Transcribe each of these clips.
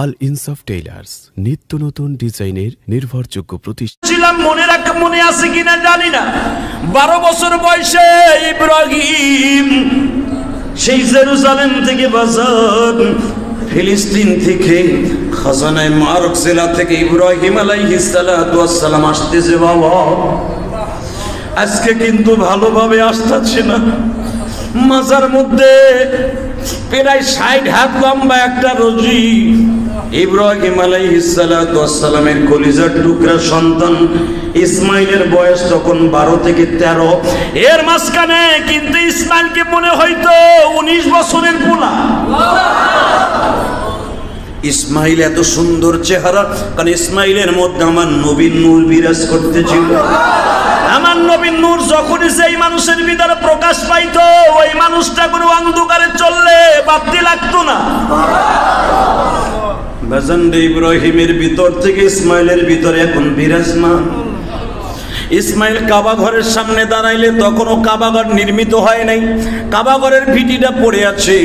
আল ইনসাফ টেইলার্স নিত্য নতুন ডিজাইনের নির্ভরযোগ্য প্রতিষ্ঠান। ছিলাম মনে আছে কিনা জানি না, 12 বছর বয়সে ইব্রাহিম সেই জেরুজালেম থেকে বাজার ফিলিস্তিন থেকে খাজানায়ে মারক জেলা থেকে ইব্রাহিম আলাইহিস সালাতু ওয়াস সালাম আসতেছে। বাবা আজকে কিন্তু ভালোভাবে আসতেছে না, মাজার মধ্যে প্রায় 60 হাত লম্বা একটা রজি ইব্রাহিম আলাইহিস সালাতু ওয়াস সালামের কলিজার টুকরা সন্তান ইসমাইলের বয়স তখন 12 থেকে 13। এর মাঝখানে কিন্তু ইসমাইলকে মনে হইতো 19 বছরের পোলা। ইসমাইল এত সুন্দর চেহারা, কারণ ইসমাইলের মধ্যে আমার নবীর নূর বিরাজ করতেছিল। আমার নবীর নূর যখনই সেই মানুষের ভিতরে প্রকাশ পাইতো, ওই মানুষটা কোনো অন্ধকারে চললে বাতি লাগতো না। বাজানরে ইব্রাহিমের ভিতর থেকে ইসমাইলের ভিতরে এখন বিরাজমান। ইসমাইল কাবা ঘরের সামনে দাঁড়াইলে তখনও কাবা ঘর নির্মিত হয় নাই, কাবা ঘরের ভিটিটা পড়ে আছে।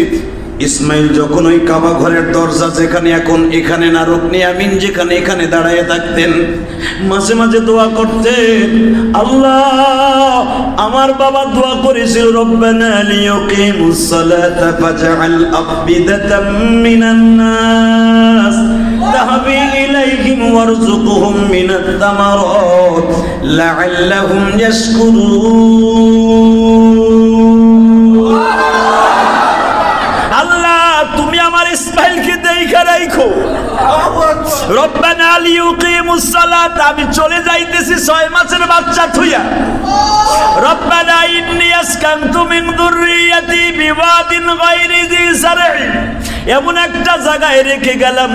ইসমাইল যখন ওই কাবা ঘরের দরজা যেখানে এখন এখানে না রুকনি আমিন যেখানে এখানে দাঁড়ায় থাকতেন, মাঝে মাঝে দোয়া করতেন। আল্লাহ আমার বাবা দোয়া করেছিল, রব্বানা লিয়াকিমুস সালাতা ফাজআল আফবিদাতাম মিনান নাস তাহবি ইলাইহিম ওয়ারযুকহুম মিনাত তামারাত লাআল্লাহুম ইয়াশকুরুন। আল্লাহ তুমি আমার ইসমাইলকে দেখা রাখো। রব্বানা লিয়াকিমুস সালাত, আমি চলে যাইতেছি 6 মাসের বাচ্চা থুইয়া। রব্বানা ইন্নী আসকানতু মিন যুররিয়াতি বিওয়াদিন গায়রি যি যার'ইন, এমন একটা জায়গায় রেখে গেলাম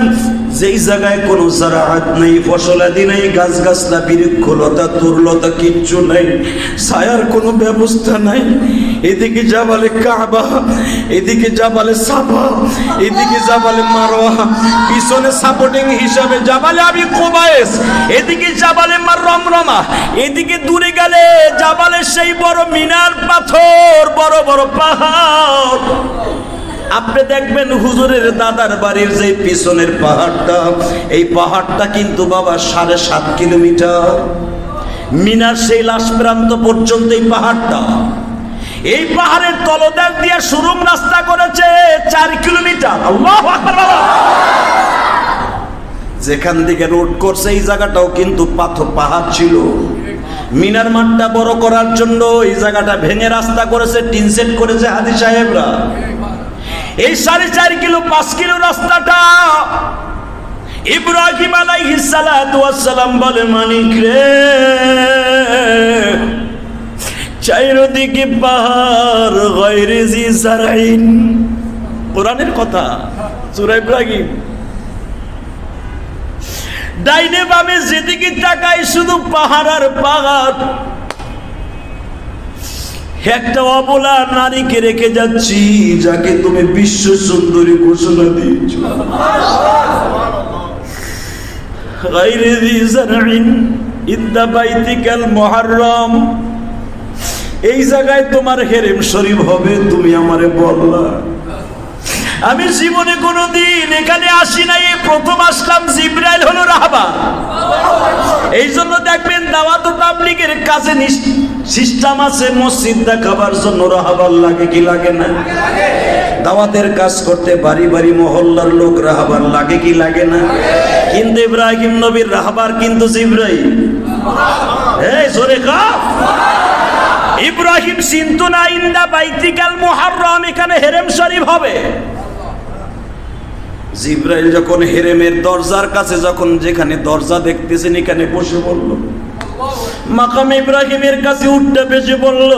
যেই জায়গায় কোনো জারাআত নেই, ফসলাদি নেই, গাছগাছলা বৃক্ষলতা তুরলতা কিচ্ছু নাই, ছায়ার কোনো ব্যবস্থা নাই। এদিকে জাবালে কাবা, এদিকে জাবালে সাফা, এদিকে জাবালে মারওয়া, পিছনে সাপোর্টিং হিসাবে জাবালে আবি কুবাইস, এদিকে জাবালে রমরমা, এদিকে দূরে গেলে জাবালে সেই বড় মিনার পাথর, বড় বড় পাহাড়। আপনি দেখবেন হুজুরের দাদার বাড়ির যে পিছনের পাহাড়টা, এই পাহাড়টা কিন্তু বাবা 7.5 কিলোমিটার। মিনার সেই লাশ প্রান্ত পর্যন্ত এই পাহাড়টা, এই পাহাড়ের তলদেশ দিয়ে সুরুম রাস্তা করেছে 4 কিলোমিটার। আল্লাহু আকবার। যেখান থেকে রোড করছে এই জায়গাটাও কিন্তু পাহাড় ছিল। মিনার মাঠটা বড় করার জন্য এই জায়গাটা ভেঙে রাস্তা করেছে, টিন সেট করেছে হাজী সাহেবরা। এই 4.5 কিলো 5 কিলো রাস্তাটা ইব্রাহিম আলাইহিস সালাতু ওয়াস সালাম বলে, মানিক রে চারিদিকে পাহাড় গায়রি জি যার'ইন। কোরআনের কথা, সূরা ইব্রাহিম। ডাইনে বামে যেদিকে তাকাই শুধু পাহাড় আর পাহাড়। একটা অবলা নারীকে রেখে যাচ্ছি, যাকে তুমি বিশ্ব সুন্দরী ঘোষণা দিয়েছো। গায়রি জি যার'ইন ইনদা বাইতিকাল মুহাররম, এই জায়গায় তোমার হেরেম শরীফ হবে, তুমি আমারে বললা। আমি জীবনে কোনোদিন এখানে আসি নাই, এই প্রথম আসলাম। জিবরাইল হলো রাহবার। এই জন্য দেখবেন দাওয়াত ও তাবলীগের কাছে সিস্টেম আছে, মসজিদ দেখাবার জন্য রাহবার লাগে কি লাগে না? দাওয়াতের কাজ করতে বাড়ি বাড়ি মহল্লার লোক রাহবার লাগে কি লাগে না? কিন্তু ইব্রাহিম নবীর রাহবার কিন্তু জিবরাইল। এই জোরে কা ইব্রাহিম চিন্তু না ইনদা বাইতিকাল মুহাররম, এখানে হেরেম শরীফ হবে। জিবরাইল যখন হেরেমের দরজার কাছে, যখন যেখানে দরজা দেখতেছেন এখানে বসে বলল, মাকাম ইব্রাহিমের কাছে উঠতে বেশি বলল।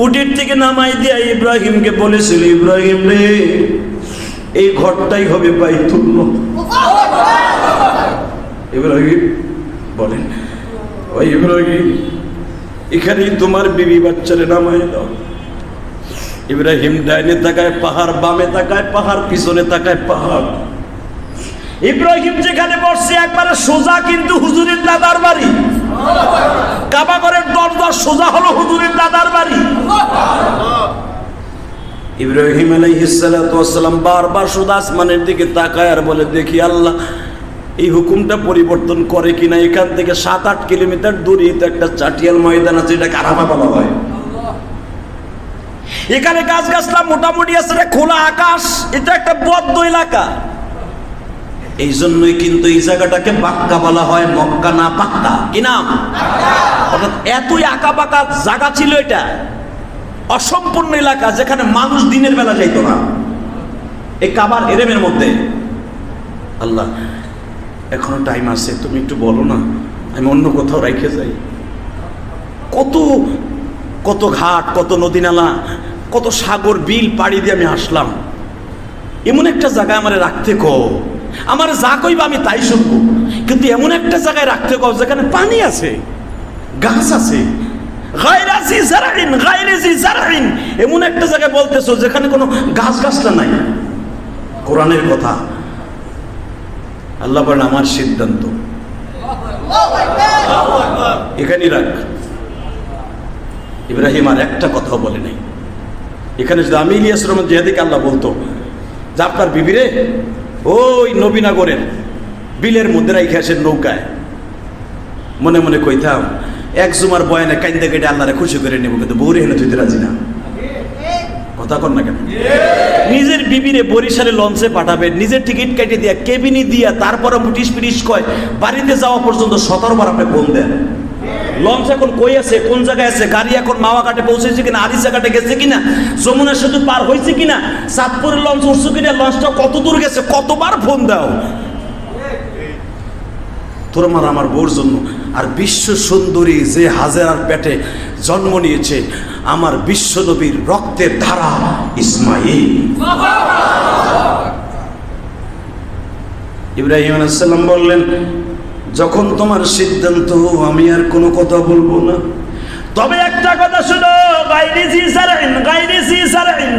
উটির থেকে নামাই দিয়া ইব্রাহিমকে বলেছিল, ইব্রাহিম রে এই ঘরটাই হবে বাইতুল্লাহ। ইব্রাহিম বলেন, ওই ইব্রাহিম এখানেই তোমার বিবি বাচ্চারে নামাই দাও। ইব্রাহিম ডাইনে তাকায় পাহাড়, বামে তাকায় পাহাড়, পিছনে তাকায় পাহাড়। ইব্রাহিম যেখানে বসছে একবারে সোজা কিন্তু হুজুরের দাদার বাড়ি। কাবা ঘরের দরজা সোজা হলো হুজুরের দাদার বাড়ি। ইব্রাহিম আলাইহিস সালাতু ওয়াস সালাম বারবার শুধু আসমানের দিকে তাকায় আর বলে, দেখি আল্লাহ এই হুকুমটা পরিবর্তন করে কিনা। এখান থেকে 7-8 কিলোমিটার দূরে তো একটা চাটিয়াল ময়দান আছে, এটা আরাফা বলা হয়। এখানে গাছ গাছলা মোটামুটি আছে, খোলা আকাশ, এটা একটা বদ্ধ এলাকা। এই জন্যই কিন্তু এই জায়গাটাকে বাক্কা বলা হয়, মক্কা না পাক্কা। কি নাম? অর্থাৎ এতই আঁকা বাঁকা জায়গা ছিল, এটা অসম্পূর্ণ এলাকা যেখানে মানুষ দিনের বেলা যাইতো না, এই কাবার এরেমের মধ্যে। আল্লাহ এখনো টাইম আছে, তুমি একটু বলো না, আমি অন্য কোথাও রেখে যাই। কত কত ঘাট, কত নদী নালা, কত সাগর বিল পাড়ি দিয়ে আমি আসলাম, এমন একটা জায়গায় আমারে রাখতে কও। আমার যা কইবা আমি তাই শুনবো, কিন্তু এমন একটা জায়গায় রাখতে কও যেখানে পানি আছে, গাছ আছে, এমন একটা জায়গায় বলতেছো যেখানে কোনো গাছ গাছটা নাই। কোরআনের কথা। আল্লাহ বলেন আমার সিদ্ধান্ত এখানেই রাখ। ইব্রাহিম আর একটা কথা বলে নাই। এখানে যদি আমি ইলিয়াস রহমান জিহাদিকে আল্লাহ বলতো যে আপনার বিবিরে ওই নবীনগরের বিলের মধ্যে রাইখে আসেন নৌকায়, মনে মনে কইতাম এক জুমার বয়ানে কাইন্দা কেটে আল্লাহরে খুশি করে নেব, কিন্তু বউরে হেনে তুইতে রাজি না। কথা কর না কেন? নিজের বিবিরে বরিশালে লঞ্চে পাঠাবেন, নিজের টিকিট কেটে দিয়া কেবিনি দিয়া, তারপরে মুটিস পিটিস কয় বাড়িতে যাওয়া পর্যন্ত 17 বার আপনি ফোন দেন। লঞ্চ এখন কই আছে, কোন জায়গায় আছে, গাড়ি এখন মাওয়াঘাটে পৌঁছেছে কিনা, আরিসা ঘাটে গেছে কিনা, যমুনা সেতু পার হয়েছে কিনা, চাঁদপুরের লঞ্চ উঠছে কিনা, লঞ্চটা কত দূর গেছে, কতবার ফোন দাও তোর মার আমার বউর জন্য। আর বিশ্ব সুন্দরী যে হাজেরার পেটে জন্ম নিয়েছে, আমার বিশ্ব নবীর রক্তের ধারা ইসমাইল। ইব্রাহিম আলাইহিস সালাম বললেন, যখন তোমার সিদ্ধান্ত আমি আর কোনো কথা বলবো না, তবে একটা কথা শুনো,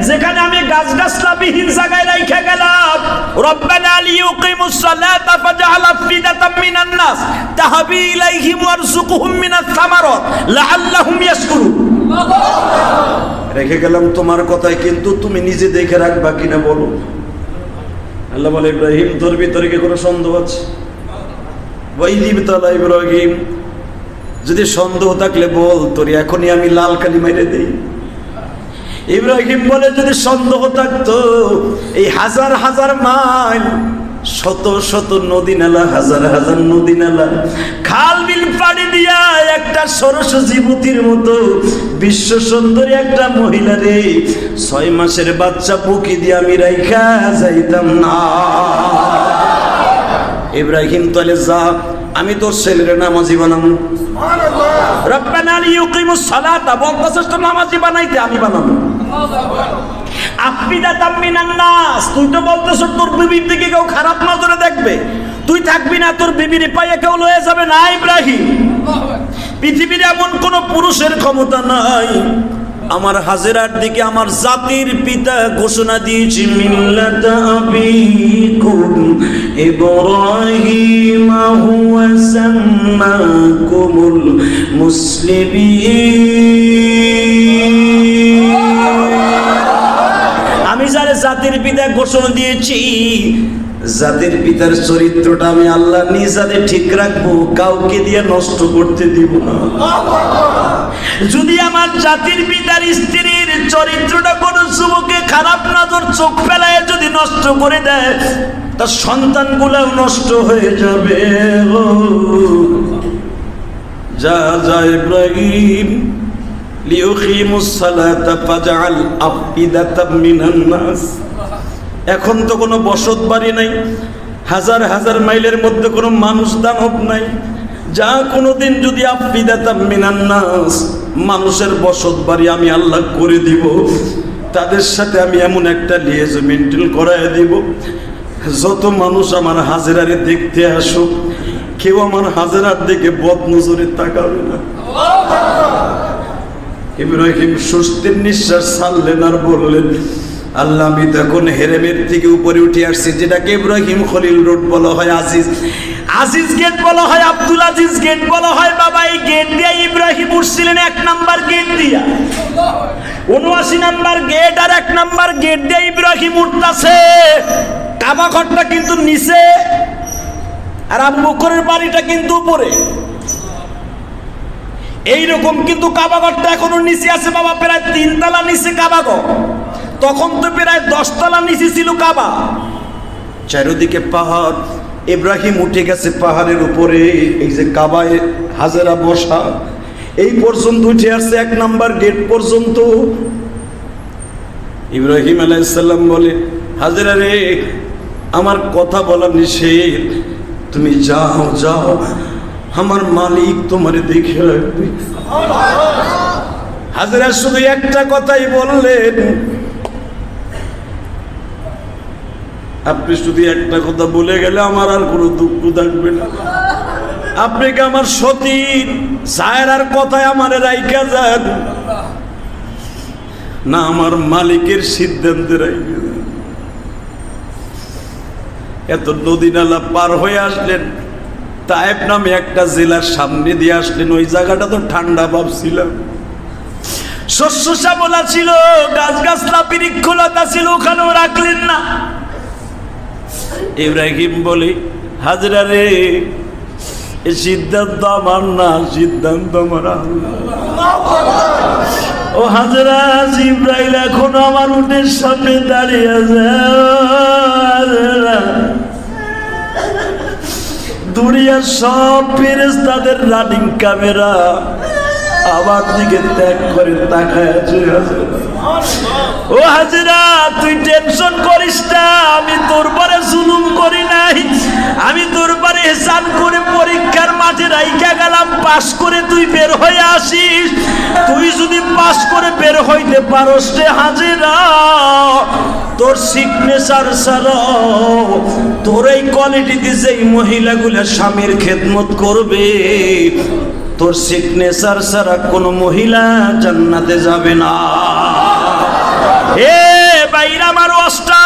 যেখানে আমি গাছ গাছলা বিহীন জায়গায় রাইখা গেলাম, রব্বানা লিইয়ুকিমুস সালাতা ফাজআল আফিদাতাম মিনান নাস তাহবি ইলাইহিম ওয়ারযুকহুম মিনাস সামারাত লাআল্লাহুম ইয়াশকুরুন। রেখে গেলাম তোমার কথাই, কিন্তু তুমি নিজে দেখে রাখবা কিনা বলো। আল্লাহ বলে, ইব্রাহিম তোর ভিতরে কি কোনো সন্দেহ আছে? ওয়াইদিবতালা ইব্রাহিম, যদি সন্দেহ থাকলে বল, তোর এখনই আমি লাল কালি মেরে দেই। ইব্রাহিম বলে, যদি সন্দেহ থাকতো এই হাজার হাজার মাইল, শত শত নদী নালা, হাজার হাজার নদী নালা, খাল বিল পাড়ি দিয়া একটা সরস জীবতীর মতো বিশ্ব সুন্দরী একটা মহিলা রে 6 মাসের বাচ্চা বুকি দিয়ে আমি রাইখা যাইতাম না। ইব্রাহিম তাহলে যা, আমি তোর ছেলের নামাজি বানাবো। রব্বানা লিইয়ুকিমুস সালাতা বলতেছস তো নামাজি বানাইতে, আমি বানাবো। আফিদাতাম মিনান নাস, তুই তো বলতেছস তোর বিবির দিকে কেউ খারাপ নজরে দেখবে, তুই থাকবি না, তোর বিবির পায়ে কেউ লয়ে যাবে না। ইব্রাহিম, পৃথিবীর এমন কোন পুরুষের ক্ষমতা নাই। আমার হাজেরার দিকে আমার জাতির পিতা ঘোষণা দিয়েছি, মিল্লাতা আবিকুম ইব্রাহিম হুয়া সাম্মাকুমুল মুসলিমিন। আমি যারে জাতির পিতা ঘোষণা দিয়েছি, জাতির পিতার চরিত্রটা আমি আল্লাহ নিজাতে ঠিক রাখবো, কাউকে দিয়ে নষ্ট করতে দিব না। যদি আমার জাতির পিতার স্ত্রীর চরিত্রটা কোন যুবকে খারাপ নজর চোখ ফেলায় যদি নষ্ট করে দেয়, তার সন্তানগুলাও নষ্ট হয়ে যাবে। যা যা ইব্রাহিম, লিইয়ুকিমুস সালাতা ফাজআল আফিদাতাম মিনান নাস। এখন তো কোনো বসত বাড়ি নাই, হাজার হাজার মাইলের মধ্যে কোনো মানুষ দানব নাই। যা কোনোদিন যদি আফিদাতাম মিনান নাস, মানুষের বসত বাড়ি আমি আল্লাহ করে দিব, তাদের সাথে আমি এমন একটা লিয়েজ মেনটেন করায় দিব, যত মানুষ আমার হাজেরারে দেখতে আসুক, কেউ আমার হাজেরার দিকে বদ নজরে তাকাবে না। ইব্রাহিম স্বস্তির নিঃশ্বাস ছাড়লেন আর বললেন, আল্লাহ আমি তখন হেরেমের থেকে উপরে উঠে আসছি, যেটাকে ইব্রাহিম খলিল রোড বলা হয়, আজিজ গেট বলা হয়, আব্দুল আজিজ গেট বলা হয়। বাবা এই গেট দিয়ে ইব্রাহিম উঠছিলেন 1 নাম্বার গেট দিয়া, 79 নাম্বার গেট আর 1 নাম্বার গেট দিয়ে ইব্রাহিম উঠতেছে। কাবা ঘরটা কিন্তু নিচে আর আবু বকরের বাড়িটা কিন্তু উপরে। এইরকম কিন্তু কাবা ঘরটা এখনো নিচে আছে বাবা, প্রায় 3 তলা নিচে কাবা ঘর। তখন তো প্রায় 10 তলা নিচে ছিল কাবা। চারিদিকে পাহাড়, ইব্রাহিম উঠে গেছে পাহাড়ের উপরে। এই যে কাবায় হাজেরা বসা, এই পর্যন্ত উঠে আসছে 1 নাম্বার গেট পর্যন্ত। ইব্রাহিম আলাইহিস সালাম বলে, হাজেরা রে, আমার কথা বলা নিষেধ, তুমি যাও যাও, আমার মালিক তোমারে দেখে রাখবে। হাজেরা শুধু একটা কথাই বললেন, আপনি শুধু একটা কথা বলে গেলে আমার আর কোনো দুঃখ থাকবে না। আপনি কি আমার সতী সায়রার কথায় আমারে রাইখা যান না, আমার মালিকের সিদ্ধান্তে রাইখা যান। এত নদী নালা পার হয়ে আসলেন, তায়েব নামে একটা জেলার সামনে দিয়ে আসলেন। ওই জায়গাটা তো ঠান্ডা ভাবছিলাম, শস্য শ্যামলা ছিল, গাছ গাছলা বৃক্ষলতা ছিল, ওখানেও রাখলেন না। ইব্রাহিম বলে, হাজরা রে, এই সিদ্ধান্ত আমার না, সিদ্ধান্ত আমার আল্লাহ। ও হাজরা, জিবরাইল এখনো আমার উটের সামনে দাঁড়িয়ে আছে। দুনিয়ার সব ফেরেশতাদের রানিং ক্যামেরা আমার দিকে ত্যাগ করে তাকায় আছে। ও হাজরা, তুই টেনশন করিস না, আমি তোর পরে জুলুম করি নাই, আমি তোর পরে এহসান করে পরীক্ষার মাঠে রাইখা গেলাম, পাস করে তুই বের হয়ে আসিস। তুই যদি পাস করে বের হইতে পারস রে হাজরা, তোর সিগনেচার ছাড়া তোর এই কোয়ালিটিতে যেই মহিলাগুলা স্বামীর খেদমত করবে, তোর সিগনেচার ছাড়া কোনো মহিলা জান্নাতে যাবে না। এ বাইরা আমার ওয়াজটা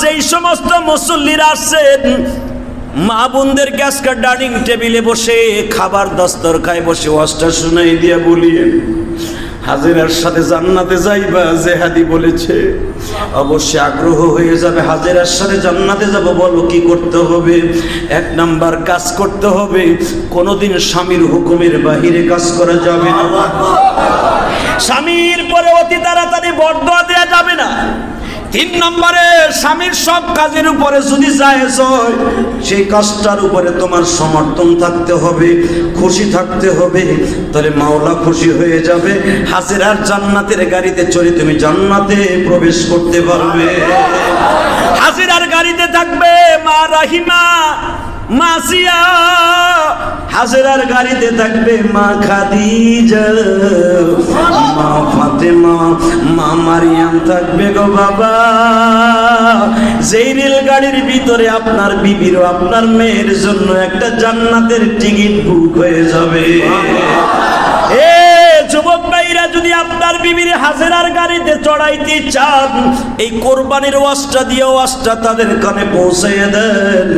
যেই সমস্ত মুসল্লিরা আছেন, মা বোনদেরকে আজকে ডাইনিং টেবিলে বসে খাবার দস্তরখায় বসে ওয়াজটা শুনাই দিয়া বলিয়ে, হাজেরার সাথে জান্নাতে যাইবা জেহাদি বলেছে, অবশ্যই আগ্রহ হয়ে যাবে। হাজেরার সাথে জান্নাতে যাব, বলো কি করতে হবে? 1 নাম্বার কাজ করতে হবে, কোনোদিন স্বামীর হুকুমের বাহিরে কাজ করা যাবে না। স্বামীর পরে অতি তাড়াতাড়ি বরদোয়া দেওয়া যাবে না। 3 নম্বরে, স্বামীর সব কাজের উপরে যদি জায়েজ হয়, সেই কাজটার উপরে তোমার সমর্থন থাকতে হবে, খুশি থাকতে হবে, তাহলে মাওলা খুশি হয়ে যাবে। হাজেরার জান্নাতের গাড়িতে চড়ে তুমি জান্নাতে প্রবেশ করতে পারবে। হাজেরার গাড়িতে থাকবে মা রাহিমা, মা সিয়া, হাজেরার গাড়িতে থাকবে মা খাদিজা, মা ফাতেমা, মা মারিয়াম থাকবে গো বাবা। যেই রেলগাড়ির ভিতরে আপনার বিবির ও আপনার মেয়ের জন্য একটা জান্নাতের টিকিট বুক হয়ে যাবে। এ যুবক ভাইরা, যদি আপনার বিবির হাজেরার গাড়িতে চড়াইতে চান, এই কোরবানির ওয়াজটা দিয়ে ওয়াজটা তাদের কানে পৌঁছাইয়ে দেন।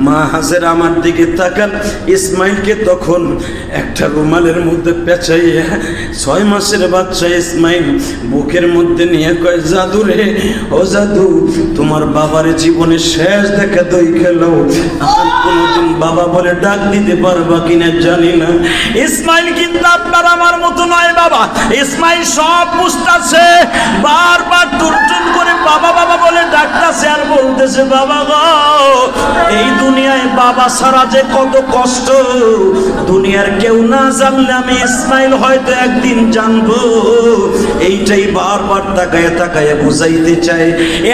মা হাজেরা আমার দিকে তাকান। ইসমাইলকে তখন একটা রুমালের মধ্যে পেঁচাইয়া 6 মাসের বাচ্চা ইসমাইল বুকের মধ্যে নিয়ে কয়, জাদু রে, ও জাদু, তোমার বাবার জীবনে শেষ দেখা দই খেলো, কোনদিন বাবা বলে ডাক দিতে পারবা কিনা জানি না। ইসমাইল কিন্তু আপনার আমার মতো নয় বাবা। ইসমাইল সব বুঝতেছে, বারবার তুরতুন করে বাবা বাবা বলে ডাকতেছে আর বলতেছে, বাবা গো, এই দুনিয়ায় বাবা ছাড়া যে কত কষ্ট, দুনিয়ার কেউ না জানলে আমি ইসমাইল হয়তো একদিন জানবো। এইটাই বারবার তাকায় তাকায় বুঝাইতে চায়।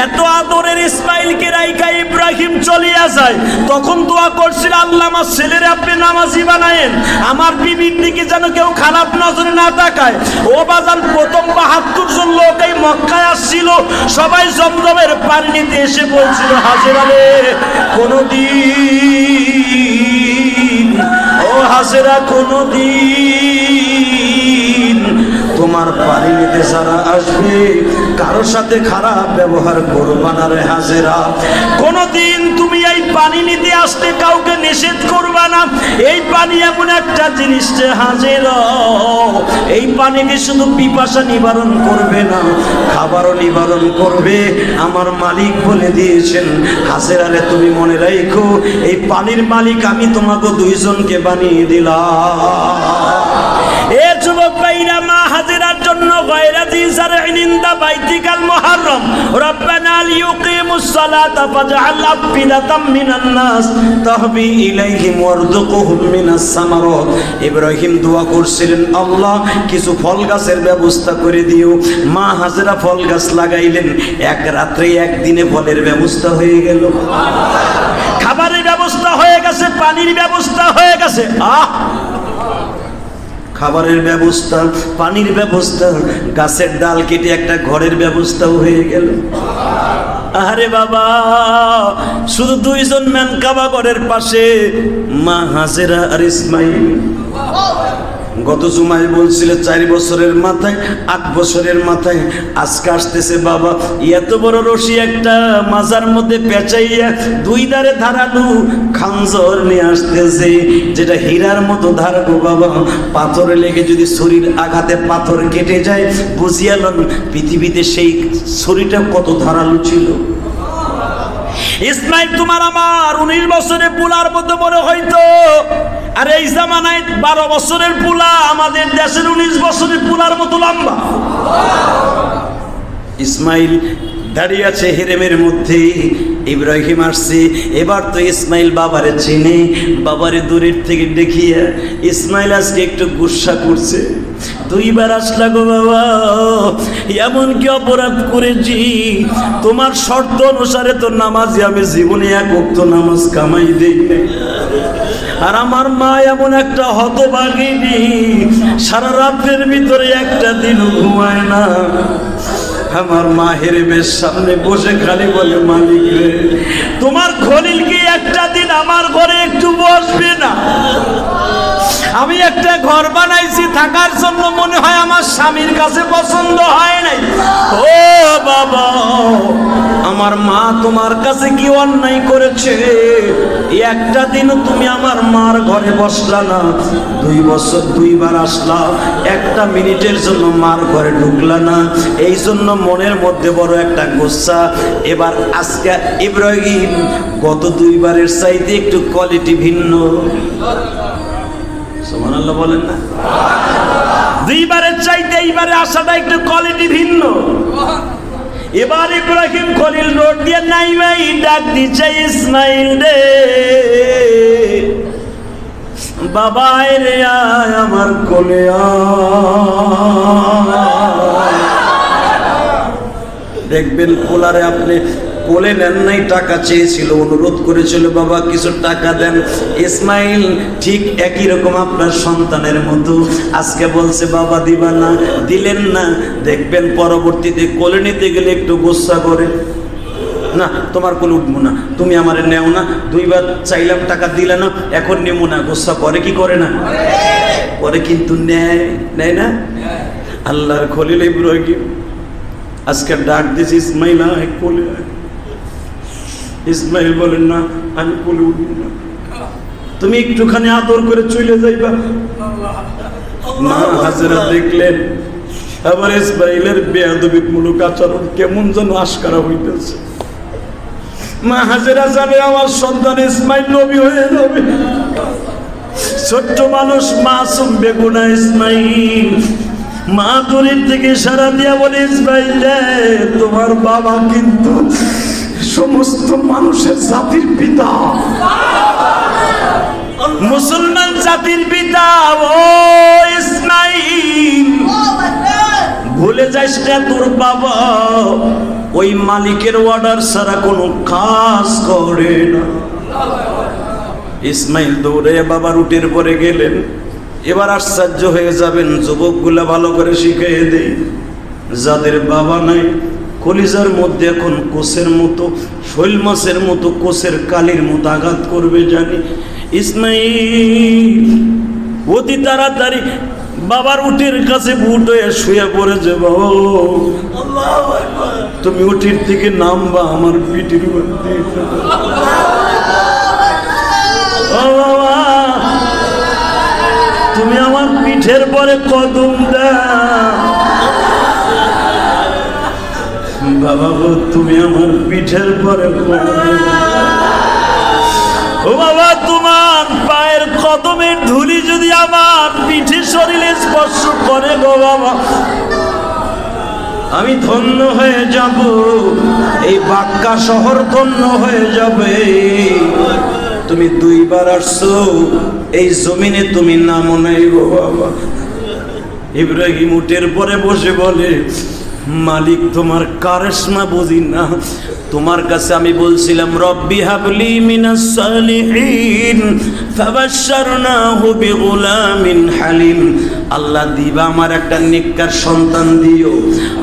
এত আদরের ইসমাইলকে রাইখা ইব্রাহিম চলিয়া যায়। তখন দোয়া করছিল, আল্লাহ আমার ছেলের আপনি নামাজি বানায়েন, আমার বিবির দিকে যেন কেউ খারাপ নজরে না তাকায়। ও বাজান, প্রথম 72 জন লোক এই মক্কায় আসছিল, সবাই জমজমের পানি নিতে এসে বলছিল, হাজেরা রে, কোনদিন, ও হাজেরা, কোনদিন তোমার পানি নিতে যারা আসবে কারোর সাথে খারাপ ব্যবহার করবা না রে হাজেরা। কোনদিন তুমি এই পানি নিতে আসতে কাউকে নিষেধ করবা না। এই পানি এমন একটা জিনিস যে হাজেরা, এই পানিকে শুধু পিপাসা নিবারণ করবে না, খাবারও নিবারণ করবে। আমার মালিক বলে দিয়েছেন, হাজেরারে তুমি মনে রাখো, এই পানির মালিক আমি তোমাকে দুইজনকে বানিয়ে দিলাম। এ যুবক ভাইরা, মা হাজেরার জন্য গায়রা জিসারিন ইনদা বাইতিকাল মুহাররম রব্বানা লিয়ুকিমুস সালাতা ফাজআল আফিদাতাম মিনান নাস তাহবি ইলাইহিম ওয়ারযুকহুম মিনাস সামারাত। ইব্রাহিম দোয়া করছিলেন, আল্লাহ কিছু ফল গাছের ব্যবস্থা করে দিও। মা হাজেরা ফল গাছ লাগাইলেন, এক রাত্রে একদিনে ফলের ব্যবস্থা হয়ে গেল, খাবারের ব্যবস্থা হয়ে গেছে, পানির ব্যবস্থা হয়ে গেছে। খাবারের ব্যবস্থা, পানির ব্যবস্থা, গাছের ডাল কেটে একটা ঘরের ব্যবস্থাও হয়ে গেল। আরে বাবা, শুধু দুইজন মেনকাবা ঘরের পাশে মা হাজেরা আর ইসমাইল। গত জুমায় বলছিল 4 বছরের মাথায়, 8 বছরের মাথায়, আজকে আসতেছে বাবা এত বড় রশি একটা মাজার মধ্যে পেঁচাইয়া দুই ধারে ধারালু খাঞ্জর নিয়ে আসতেছে, যেটা হীরার মতো ধারাবো বাবা। পাথরে লেগে যদি শরীর আঘাতে পাথর কেটে যায়, বুঝিয়ালেন পৃথিবীতে সেই শরীরটা কত ধারালু ছিল। ইসমাইল তোমার আমার 19 বছরের পুলার মতো বড় হইতো, আর এই জামানায় 12 বছরের পুলা আমাদের দেশের 19 বছরের পুলার মতো লম্বা। ইসমাইল দাঁড়িয়ে আছে হেরেমের মধ্যে, ইব্রাহিম আসছে। এবার তো ইসমাইল বাবারে চিনে, বাবারে দূরের থেকে দেখিয়া ইসমাইল আজকে একটু গুসা করছে। 2 বার আসলা গো বাবা, এমন কি অপরাধ করেছি? তোমার শর্ত অনুসারে তো নামাজি আমি জীবনে 1 ওয়াক্ত নামাজ কামাই দেই না। আর আমার মা এমন একটা হতভাগিনী, সারা রাতের ভিতরে একটা দিন ঘুমায় না। আমার মা হেরেমের সামনে বসে খালি বলে, মালিক রে, তোমার খলিল কি একটা দিন আমার ঘরে একটু বসবে না? আমি একটা ঘর বানাইছি থাকার জন্য, মনে হয় আমার স্বামীর কাছে পছন্দ হয় নাই। ও বাবা, আমার মা তোমার কাছে কি অন্যায় করেছে? একটা দিন তুমি আমার মার ঘরে বসলা না, 2 বছর 2 বার আসলা, 1 মিনিটের জন্য মার ঘরে ঢুকলা না। এই জন্য মনের মধ্যে বড় একটা গুসা। এবার আজকে ইব্রাহিম গত 2 বারের চাইতে একটু কোয়ালিটি ভিন্ন। সুবহানাল্লাহ বলেন না? 2 বারের চাইতে এইবারে আসাটা একটু কোয়ালিটি ভিন্ন। এবার ইব্রাহিম খলিল রোড দিয়ে নাই ভাই ডাক দিচ্ছে, ইসমাইল রে বাবা রে আয় আমার কোলে আয়। দেখবেন পোলারে আপনি কোলে নেন নাই, টাকা চেয়েছিল, অনুরোধ করেছিল বাবা কিছু টাকা দেন। ইসমাইল ঠিক একই রকম আপনার সন্তানের মতো আজকে বলছে বাবা দিবা না, দিলেন না। দেখবেন পরবর্তীতে কোলে নিতে গেলে একটু গুসা করে, না তোমার কোলে উঠবো না, তুমি আমারে নেও না, 2 বার চাইলাম টাকা দিলে না, এখন নেবো না। গুসা করে কি করে না? করে, কিন্তু নেয় না। আল্লাহর খলিল ইব্রাহিম আজকে ডাক দিয়েছে, ইসমাইল আয় কোলে আয়। ইসমাইল বলেন না, আমি কোলে উঠবো না, তুমি একটুখানি আদর করে চলে যাইবা। মা হাজেরা দেখলেন আবার ইসমাইলের বেয়াদবিমূলক আচরণ কেমন যেন আশকারা হইতেছে। মা হাজেরা জানে আমার সন্তান ইসমাইল নবী হয়ে যাবে। ছোট্ট মানুষ, মাসুম বেগুনা ইসমাইল। মা দূরের থেকে সারা দিয়া বলে, ইসমাইল রে, তোমার বাবা কিন্তু সমস্ত মানুষের জাতির পিতা, মুসলমান জাতির পিতা। ও ইসমাইল, ভুলে যাস না তোর বাবা ওই মালিকের অর্ডার ছাড়া কোনো কাজ করে না। ইসমাইল দৌড়ে বাবার উটের পরে গেলেন। এবার আশ্চর্য হয়ে যাবেন, যুবকগুলা ভালো করে শিখিয়ে দেই, যাদের বাবা নাই কলিজার মধ্যে এখন কোষের মতো, শৈল মাছের মতো, কোষের কালির মতো আঘাত করবে জানি। ইসমাইল অতি তাড়াতাড়ি বাবার উটের কাছে বুট হয়ে শুয়ে পড়েছে। বাবা তুমি উটের থেকে নামবা, আমার পিঠের উপর দিয়ে ও বাবা তুমি আমার পিঠের পরে কদম দাও। বাবা গো তুমি আমার পিঠের পরে ও বাবা তোমার পায়ের কদমের ধুলি যদি আমার পিঠে শরীরে স্পর্শ করে গো বাবা আমি ধন্য হয়ে যাব, এই বাক্কা শহর ধন্য হয়ে যাবে। তুমি 2 বার আসছো এই জমিনে, তুমি নামও নাই গো বাবা। ইব্রাহিম উটের পরে বসে বলে মালিক তোমার কারিশমা বুঝি না, তোমার কাছে আমি বলছিলাম রব্বি হাবলি মিনাস সালিহিন ফাবাশশারনাহু বিগুলামিন হালিম, আল্লাহ দিবা আমার একটা নেককার সন্তান দিও।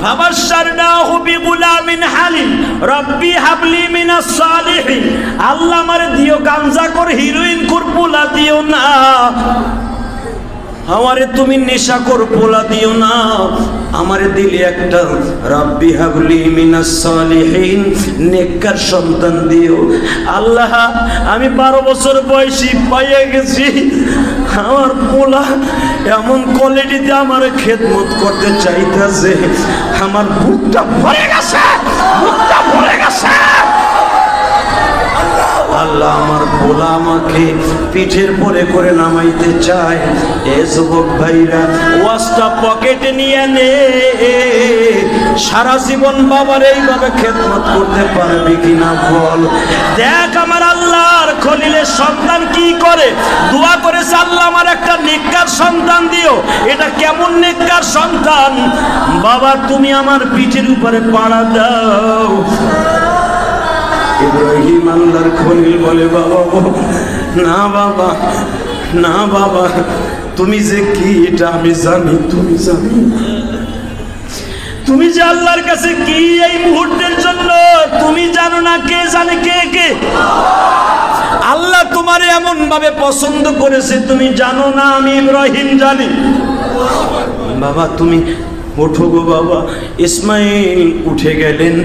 ফাবাশশারনাহু বিগুলামিন হালিম রব্বি হাবলি মিনাস সালিহিন, আল্লাহ আমারে দিও গাঞ্জা কর হিরোইন কর পোলা দিও না, আমারে তুমি নেশা কর পোলা দিও না, আমারে দিলে একটা রব্বি হাবলি মিনাস সালিহিন নেককার সন্তান দিও। আল্লাহ আমি 12 বছর বয়সী পাইয়ে গেছি, আমার পোলা এমন কোয়ালিটিতে আমার খেদমত করতে চাইতেছে, আমার বুকটা ভরে গেছে, বুকটা ভরে গেছে। আল্লাহ আমার পোলা আমাকে পিঠের পরে করে নামাইতে চায়। এ যুবক ভাইরা ওয়াজটা পকেটে নিয়ে নে, সারা জীবন বাবার এইভাবে খেদমত করতে পারবি কিনা বল। দেখ আমার আল্লাহর খলিলের সন্তান কি করে, দোয়া করেছে আল্লাহ আমার একটা নেককার সন্তান দিও। এটা কেমন নেককার সন্তান, বাবা তুমি আমার পিঠের উপরে পাড়া দাও। ইব্রাহিম আল্লাহর খলিল বলে বাবা না বাবা না বাবা, তুমি যে কি এটা আমি জানি, তুমি জানি তুমি যে আল্লাহর কাছে কি এই মুহূর্তের জন্য তুমি জানো না, কে জানে, কে কে আল্লাহ তোমারে এমন ভাবে পছন্দ করেছে তুমি জানো না, আমি ইব্রাহিম জানি। বাবা তুমি ওঠো গো বাবা। ইসমাইল উঠে গেলেন,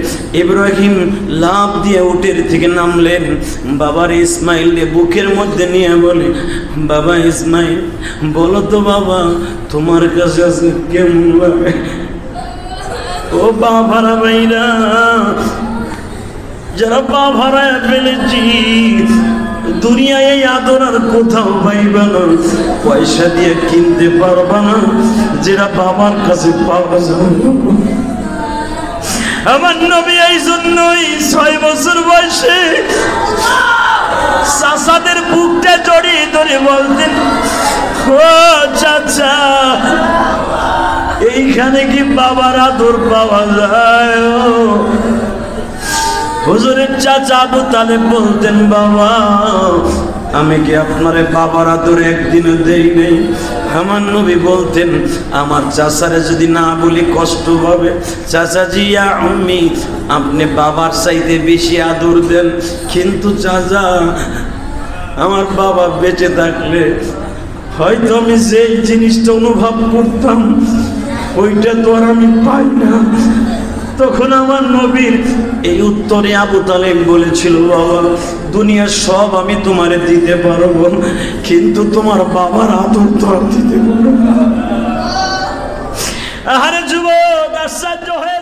ইব্রাহিম লাফ দিয়ে উটের থেকে নামলেন। বাবার ইসমাইল বুকের মধ্যে নিয়ে বলে বাবা ইসমাইল বলো তো বাবা তোমার কাছে আছে কেমন লাগে। ও বাবারা ভাইরা যারা বাবারা ফেলেছি দুনিয়ায় এই আদর আর কোথাও পাইবা না, পয়সা দিয়ে কিনতে পারবা না, যেটা বাবার কাছে পাওয়া যাবে। আমার নবী এই জন্যই 6 বছর বয়সে চাচাদের বুকটা জড়িয়ে ধরে বলতেন ও চাচা এইখানে কি বাবার আদর পাওয়া যায়। হুজুরের চাচা আবু তালেব বলতেন বাবা আমি কি আপনারে বাবার আদর একদিনও দেই নাই। আমার নবী বলতেন আমার চাচারে যদি না বলি কষ্ট হবে, চাচাজি ইয়া আম্মি আপনি বাবার চাইতে বেশি আদর দেন, কিন্তু চাচা আমার বাবা বেঁচে থাকলে হয়তো আমি যেই জিনিসটা অনুভব করতাম ওইটা তো আর আমি পাই না। তখন আমার নবীর এই উত্তরে আবু তালেব বলেছিল বাবা দুনিয়ার সব আমি তোমারে দিতে পারবো, কিন্তু তোমার বাবার আদর তো আর দিতে পারবো না। আরে যুবক আশ্চর্য হয়ে